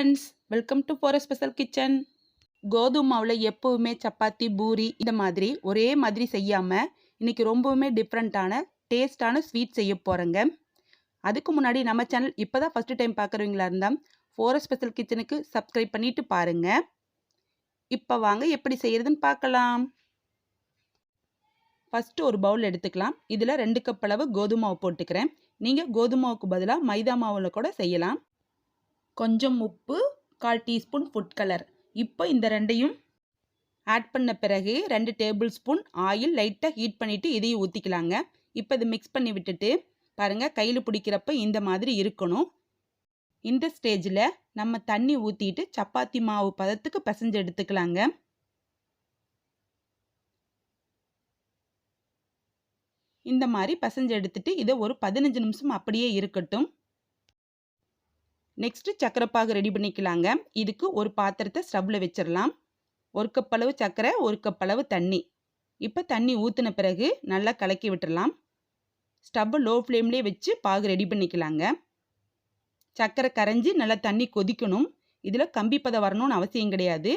Friends, welcome to for special kitchen. கோதுமை மாவில் எப்போவுமே சப்பாத்தி, பூரி இந்த மாதிரி ஒரே மாதிரி செய்யாமல் இன்றைக்கி ரொம்பவுமே டிஃப்ரெண்ட்டான டேஸ்டான ஸ்வீட் செய்ய போகிறேங்க. அதுக்கு முன்னாடி நம்ம சேனல் இப்போ தான் ஃபஸ்ட்டு டைம் பார்க்குறவங்களா இருந்தால் ஃபார் ஸ்பெஷல் கிச்சனுக்கு சப்ஸ்கிரைப் பண்ணிவிட்டு பாருங்கள். இப்போ வாங்க எப்படி செய்கிறதுன்னு பார்க்கலாம். ஃபஸ்ட்டு ஒரு பவுல் எடுத்துக்கலாம். இதில் 2 கப் அளவு கோதுமை மாவு போட்டுக்கிறேன். நீங்கள் கோதுமை மாவுக்கு பதிலாக மைதா மாவில் கூட செய்யலாம். கொஞ்சம் உப்பு, 1/4 டீஸ்பூன் ஃபுட் கலர். இப்போ இந்த ரெண்டையும் ஆட் பண்ண பிறகு 2 டேபிள் ஸ்பூன் ஆயில் லைட்டாக ஹீட் பண்ணிவிட்டு இதையும் ஊற்றிக்கலாங்க. இப்போ இது மிக்ஸ் பண்ணி விட்டுட்டு பாருங்கள், கையில் பிடிக்கிறப்ப இந்த மாதிரி இருக்கணும். இந்த ஸ்டேஜில் நம்ம தண்ணி ஊற்றிட்டு சப்பாத்தி மாவு பதத்துக்கு பிசைஞ்சு எடுத்துக்கலாங்க. இந்த மாதிரி பிசைஞ்சு எடுத்துட்டு இதை ஒரு 15 நிமிஷம் அப்படியே இருக்கட்டும். நெக்ஸ்ட்டு சர்க்கரைப்பாகு ரெடி பண்ணிக்கலாங்க. இதுக்கு ஒரு பாத்திரத்தை ஸ்டவ்வில் வச்சிடலாம். 1 கப் அளவு சர்க்கரை, 1 கப் அளவு தண்ணி. இப்போ தண்ணி ஊற்றின பிறகு நல்லா கலக்கி விட்டுடலாம். ஸ்டவ்வை லோ ஃப்ளேம்லேயே வச்சு பாகு ரெடி பண்ணிக்கலாங்க. சர்க்கரை கரைஞ்சி நல்லா தண்ணி கொதிக்கணும். இதில் கம்பி பதம் வரணும்னு அவசியம் கிடையாது.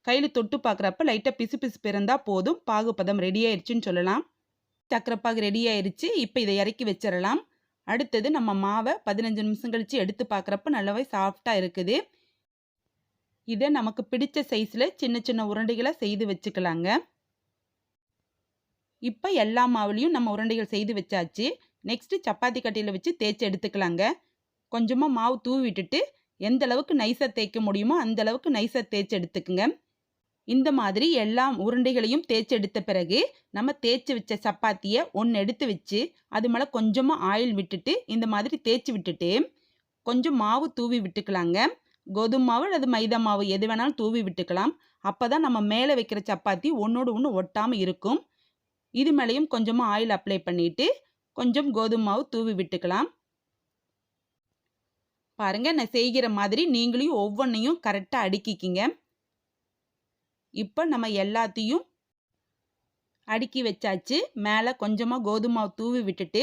கையில் தொட்டு பார்க்குறப்ப லைட்டாக பிசு பிசு பிறந்தால் போதும், பாகு பதம் ரெடி ஆயிடுச்சுன்னு சொல்லலாம். சர்க்கரைப்பாகு ரெடி ஆயிடுச்சு. இப்போ இதை இறக்கி வச்சிடலாம். அடுத்தது நம்ம மாவை 15 நிமிஷம் கழித்து எடுத்து பார்க்குறப்ப நல்லாவே சாஃப்டாக இருக்குது. இதை நமக்கு பிடிச்ச சைஸில் சின்ன சின்ன உருண்டைகளை செய்து வச்சுக்கலாங்க. இப்போ எல்லா மாவுலேயும் நம்ம உருண்டைகள் செய்து வச்சாச்சு. நெக்ஸ்ட்டு சப்பாத்தி கட்டையில் வச்சு தேய்ச்சி எடுத்துக்கலாங்க. கொஞ்சமாக மாவு தூவி விட்டுட்டு எந்த அளவுக்கு நைஸாக தேய்க்க முடியுமோ அந்த அளவுக்கு நைஸாக தேய்ச்சி எடுத்துக்குங்க. இந்த மாதிரி எல்லா உருண்டைகளையும் தேய்ச்சி எடுத்த பிறகு நம்ம தேய்ச்சி வச்ச சப்பாத்தியை ஒன்று எடுத்து வச்சு அது மேலே கொஞ்சமாக ஆயில் விட்டுட்டு இந்த மாதிரி தேய்ச்சி விட்டுட்டு கொஞ்சம் மாவு தூவி விட்டுக்கலாங்க. கோதுமை மாவு அல்லது மைதா மாவு எது வேணாலும் தூவி விட்டுக்கலாம். அப்போ தான் நம்ம மேலே வைக்கிற சப்பாத்தி ஒன்றோடு ஒன்று ஒட்டாமல் இருக்கும். இது மேலேயும் கொஞ்சமாக ஆயில் அப்ளை பண்ணிவிட்டு கொஞ்சம் கோதுமை மாவு தூவி விட்டுக்கலாம். பாருங்கள், நான் செய்கிற மாதிரி நீங்களையும் ஒவ்வொன்றையும் கரெக்டாக அடுக்கிக்கிங்க. இப்போ நம்ம எல்லாத்தையும் அடுக்கி வச்சாச்சு. மேலே கொஞ்சமாக கோதுமை மாவு தூவி விட்டுட்டு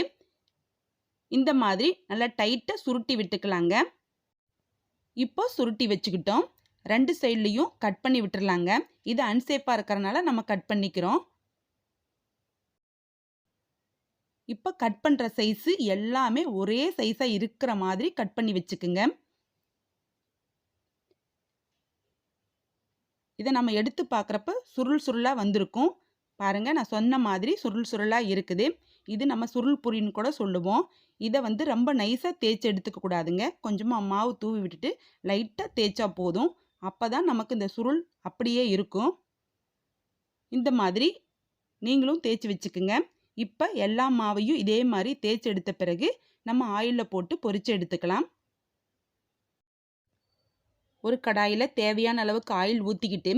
இந்த மாதிரி நல்லா டைட்டாக சுருட்டி விட்டுக்கலாங்க. இப்போ சுருட்டி வச்சுக்கிட்டோம். 2 சைட்லேயும் கட் பண்ணி விட்டுறலாங்க. இது அன்சேஃபாக இருக்கிறனால நம்ம கட் பண்ணிக்கிறோம். இப்போ கட் பண்ணுற சைஸு எல்லாமே ஒரே சைஸாக இருக்கிற மாதிரி கட் பண்ணி வச்சுக்குங்க. இதை நம்ம எடுத்து பார்க்குறப்ப சுருள் சுருளாக வந்திருக்கும். பாருங்கள், நான் சொன்ன மாதிரி சுருள் சுருளாக இருக்குது. இது நம்ம சுருள் பொரின்னு கூட சொல்லுவோம். இதை ரொம்ப நைஸாக தேய்ச்சி எடுத்துக்க கூடாதுங்க. கொஞ்சமாக மாவு தூவி விட்டுட்டு லைட்டாக தேய்ச்சா போதும். அப்போ தான் நமக்கு இந்த சுருள் அப்படியே இருக்கும். இந்த மாதிரி நீங்களும் தேய்ச்சி வச்சுக்குங்க. இப்போ எல்லா மாவையும் இதே மாதிரி தேய்ச்சி எடுத்த பிறகு நம்ம ஆயிலில் போட்டு பொரித்து எடுத்துக்கலாம். ஒரு கடாயில் தேவையான அளவுக்கு ஆயில் ஊற்றிக்கிட்டு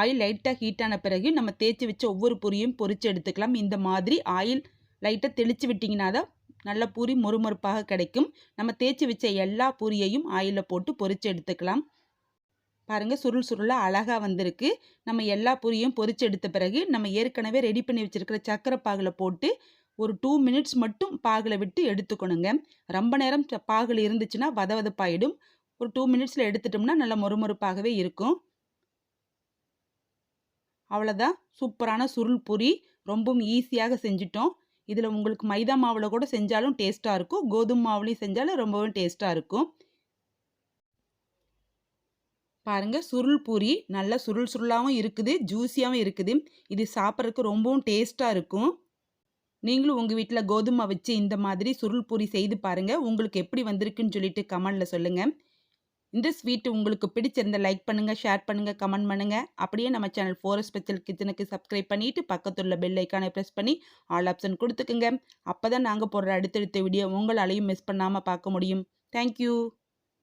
ஆயில் லைட்டாக ஹீட்டான பிறகு நம்ம தேய்ச்சி வச்ச ஒவ்வொரு பூரியும் பொரித்து எடுத்துக்கலாம். இந்த மாதிரி ஆயில் லைட்டாக தெளித்து விட்டிங்கன்னா தான் நல்ல பூரி மொறுமொறுப்பாக கிடைக்கும். நம்ம தேய்ச்சி வச்ச எல்லா பூரியையும் ஆயிலில் போட்டு பொரித்து எடுத்துக்கலாம். பாருங்கள், சுருள் சுருளாக அழகாக வந்திருக்கு. நம்ம எல்லா பூரியும் பொரித்து எடுத்த பிறகு நம்ம ஏற்கனவே ரெடி பண்ணி வச்சுருக்கிற சர்க்கரை பாகில் போட்டு ஒரு 2 மினிட்ஸ் மட்டும் பாகில் விட்டு எடுத்துக்கணுங்க. ரொம்ப நேரம் பாகில் இருந்துச்சுன்னா வதவதப்பாயிடும். ஒரு 2 மினிட்ஸில் எடுத்துட்டோம்னா நல்லா மொறுமொறுப்பாகவே இருக்கும். அவ்வளோதான், சூப்பரான சுருள் பூரி ரொம்பவும் ஈஸியாக செஞ்சிட்டோம். இதில் உங்களுக்கு மைதா மாவில் கூட செஞ்சாலும் டேஸ்ட்டாக இருக்கும், கோதுமை மாவுலேயும் செஞ்சாலும் ரொம்பவும் டேஸ்ட்டாக இருக்கும். பாருங்கள், சுருள் பூரி நல்லா சுருள் சுருளாகவும் இருக்குது, ஜூஸியாகவும் இருக்குது. இது சாப்பிட்றதுக்கு ரொம்பவும் டேஸ்ட்டாக இருக்கும். நீங்களும் உங்கள் வீட்டில் கோதுமை வச்சு இந்த மாதிரி சுருள் பூரி செய்து பாருங்கள். உங்களுக்கு எப்படி வந்திருக்குன்னு சொல்லிட்டு கமெண்டில் சொல்லுங்கள். இந்த ஸ்வீட் உங்களுக்கு பிடிச்சிருந்த லைக் பண்ணுங்கள், ஷேர் பண்ணுங்கள், கமெண்ட் பண்ணுங்கள். அப்படியே நம்ம சேனல் ஃபார் ஸ்பெஷல் கிச்சனுக்கு சப்ஸ்கிரைப் பண்ணிவிட்டு பக்கத்துள்ள பெல் ஐக்கானை ப்ரெஸ் பண்ணி ஆல் ஆப்ஷன் கொடுத்துக்குங்க. அப்போ தான் நாங்கள் போடுற அடுத்தடுத்த வீடியோ உங்களாலையும் மிஸ் பண்ணாமல் பார்க்க முடியும். தேங்க்யூ.